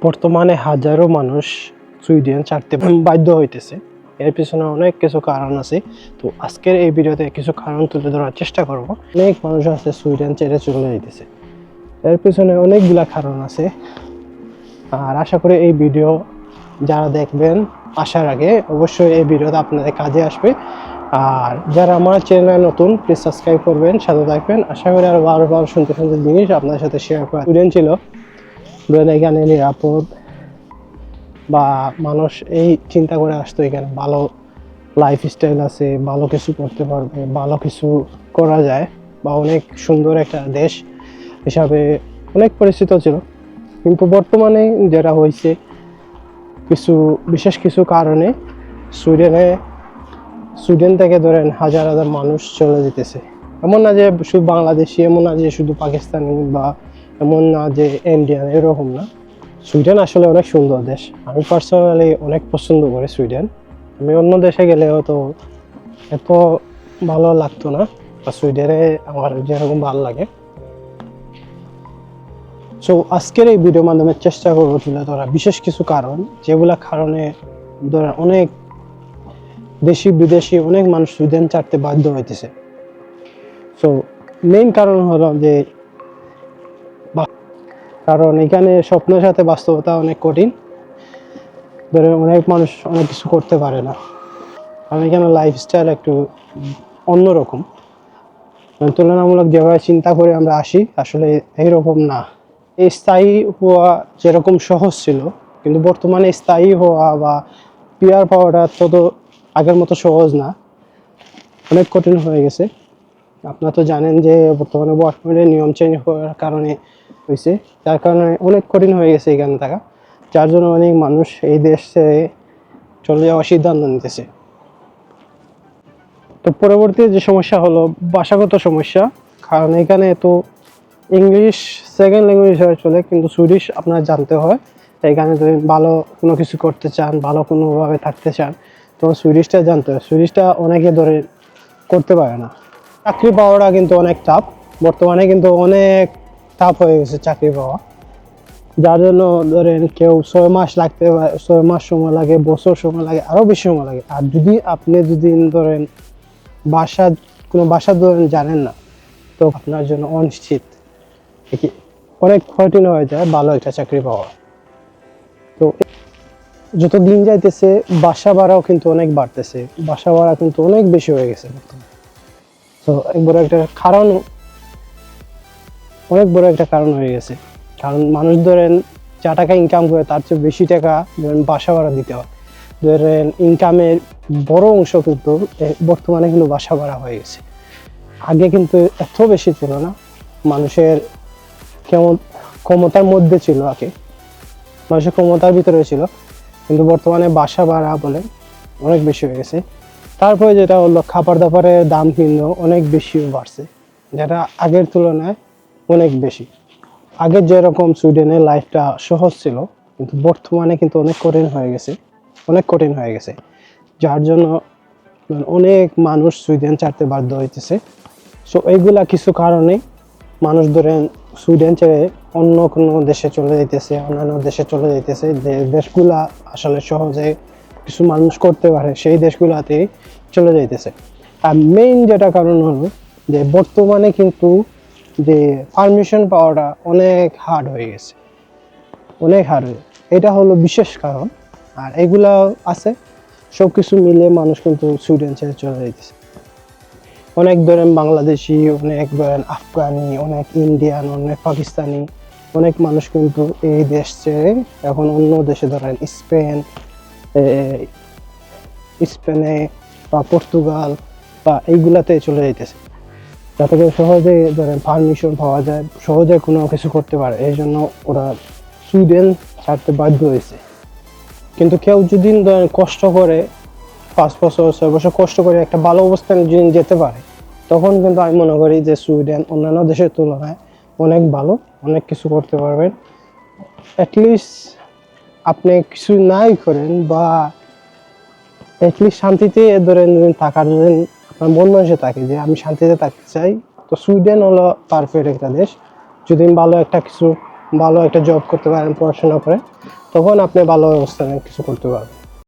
বর্তমানে হাজারো মানুষ সুইডেন ছাড়তে বাধ্য হইতেছে। এর পিছনে অনেক কিছু কারণ আছে। তো আজকের এই ভিডিওতে কিছু কারণ তুলে ধরার চেষ্টা করব। অনেক মানুষ আছে সুইডেন ছেড়ে চলে যাইতেছে, এর পিছনে অনেকগুলা কারণ আছে। আর আশা করি এই ভিডিও যারা দেখবেন আসার আগে অবশ্যই এই ভিডিওটা আপনাদের কাজে আসবে। আর যারা আমার চ্যানেলে নতুন, প্লিজ সাবস্ক্রাইব করবেন, সাথে থাকবেন। আশা করি আরো বারবার সুন্দর সুন্দর জিনিস আপনাদের সাথে শেয়ার করা। সুইডেন ছিল এখানে নিরাপদ, বা মানুষ এই চিন্তা করে আসতো এখানে ভালো লাইফস্টাইল আছে, ভালো কিছু করতে পারবে, ভালো কিছু করা যায়, বা অনেক সুন্দর একটা দেশ হিসাবে অনেক পরিচিত ছিল। কিন্তু বর্তমানে যেটা হয়েছে, বিশেষ কিছু কারণে সুইডেন থেকে ধরেন হাজার হাজার মানুষ চলে যেতেছে। এমন না যে শুধু বাংলাদেশি, এমন না যে শুধু পাকিস্তানি, বা এমন না যে ইন্ডিয়ান, এরকম না। সুইডেন আসলে অনেক সুন্দর দেশ। আমি পার্সোনালি অনেক পছন্দ করি সুইডেন। আমি অন্য দেশে গেলেও তো এত ভালো লাগতো না, বা সুইডেনে আমার যেরকম ভালো লাগে। সো আজকের এই ভিডিওর মাধ্যমে চেষ্টা করবো তুলে ধরা বিশেষ কিছু কারণ, যেগুলা কারণে ধরেন অনেক দেশি বিদেশি অনেক মানুষ সুইডেন ছাড়তে বাধ্য হইতেছে। সো মেইন কারণ হলো যে কারণ এখানে স্বপ্নের সাথে বাস্তবতা অনেক কঠিন। ধরে অনেক মানুষ অনেক কিছু করতে পারে না, কারণ এখানে লাইফস্টাইল একটু অন্যরকম। তুলনামূলক যেভাবে চিন্তা করে আমরা আসি, আসলে এইরকম না। এই স্থায়ী হওয়া যেরকম সহজ ছিল, কিন্তু বর্তমানে স্থায়ী হওয়া বা পিয়ার পাওয়াটা তত আগের মতো সহজ না, অনেক কঠিন হয়ে গেছে। আপনারা তো জানেন যে বর্তমানে ওয়ার্ক পারমিটের নিয়ম চেঞ্জ হওয়ার কারণে হয়েছে, যার কারণে অনেক কঠিন হয়ে গেছে এখানে থাকা, যার জন্য অনেক মানুষ এই দেশে চলে যাওয়ার সিদ্ধান্ত নিতেছে। তো পরবর্তী যে সমস্যা হলো ভাষাগত সমস্যা, কারণ এখানে তো ইংলিশ সেকেন্ড ল্যাঙ্গুয়েজ হিসেবে চলে, কিন্তু সুইডিশ আপনার জানতে হয়। এখানে যদি ভালো কোনো কিছু করতে চান, ভালো কোনোভাবে থাকতে চান, তো সুইডিশটা জানতে হয়। সুইডিশটা অনেকে ধরে করতে পারে না। চাকরি পাওয়াটা কিন্তু অনেক টাফ, বর্তমানে কিন্তু অনেক টাফ হয়ে গেছে চাকরি পাওয়া, যার জন্য ধরেন কেউ 6 মাস লাগতে পারে, 6 মাস সময় লাগে, বছর সময় লাগে, আরও বেশি সময় লাগে। আর আপনি যদি ধরেন কোনো ভাষা ধরেন জানেন না, তো আপনার জন্য অনিশ্চিত, অনেক কঠিন হয়ে যায় ভালো একটা চাকরি পাওয়া। তো যত দিন যাইতেছে বাসা ভাড়াও কিন্তু অনেক বাড়তেছে, বাসা ভাড়া কিন্তু অনেক বেশি হয়ে গেছে। তো অনেক বড় একটা কারণ হয়ে গেছে, কারণ মানুষ ধরেন যা টাকা ইনকাম করে তার চেয়ে বেশি টাকা ধরেন বাসা ভাড়া দিতে হয়। ধরেন ইনকামের বড় অংশ কিন্তু বর্তমানে কিন্তু বাসা ভাড়া হয়ে গেছে। আগে কিন্তু এত বেশি ছিল না, মানুষের কেমন ক্ষমতার মধ্যে ছিল, আগে মানুষের ক্ষমতার ভিতরে ছিল, কিন্তু বর্তমানে বাসা ভাড়া বলে অনেক বেশি হয়ে গেছে। তারপরে যেটা হলো খাবার দাবারের দাম কিন্তু অনেক বেশি বাড়ছে, যেটা আগের তুলনায় অনেক বেশি। আগের যেরকম সুইডেনের লাইফটা সহজ ছিল, কিন্তু বর্তমানে কিন্তু অনেক কঠিন হয়ে গেছে, যার জন্য অনেক মানুষ সুইডেন ছাড়তে বাধ্য হইতেছে। সো এইগুলা কিছু কারণে মানুষ ধরেন সুইডেন ছেড়ে অন্য কোনো দেশে চলে যাইতেছে, অন্যান্য দেশে চলে যাইতেছে। যে দেশগুলা আসলে সহজে কিছু মানুষ করতে পারে, সেই দেশগুলাতেই চলে যাইতেছে। আর মেইন যেটা কারণ হলো যে বর্তমানে কিন্তু যে পারমিশন পাওয়াটা অনেক হার্ড হয়ে গেছে, এটা হলো বিশেষ কারণ। আর এগুলা আছে, সব কিছু মিলে মানুষ কিন্তু সুইডেন ছেড়ে চলে যাইতেছে। অনেক ধরেন বাংলাদেশি, অনেক ধরেন আফগানি, অনেক ইন্ডিয়ান, অনেক পাকিস্তানি, অনেক মানুষ কিন্তু এই দেশ ছেড়ে এখন অন্য দেশে ধরেন স্পেনে বা পর্তুগাল বা এইগুলাতে চলে যাইতেছে, যাতে করে সহজে ধরেন পারমিশন পাওয়া যায়, সহজে কোনো কিছু করতে পারে। এই জন্য ওরা সুইডেন ছাড়তে বাধ্য হয়েছে। কিন্তু কেউ যদি ধরেন কষ্ট করে 5 বছর 6 বছর কষ্ট করে একটা ভালো অবস্থানে যদি যেতে পারে, তখন কিন্তু আমি মনে করি যে সুইডেন অন্যান্য দেশের তুলনায় অনেক ভালো, অনেক কিছু করতে পারবেন। অ্যাটলিস্ট আপনি কিছু নাই করেন, বা অ্যাটলিস্ট শান্তিতে ধরেন থাকার জন্য আপনার মন মানুষে থাকে যে আমি শান্তিতে থাকতে চাই, তো সুইডেন হলো পারফেক্ট একটা দেশ। যদি ভালো একটা জব করতে পারেন, পড়াশোনা করে, তখন আপনি ভালো অবস্থানে কিছু করতে পারবেন।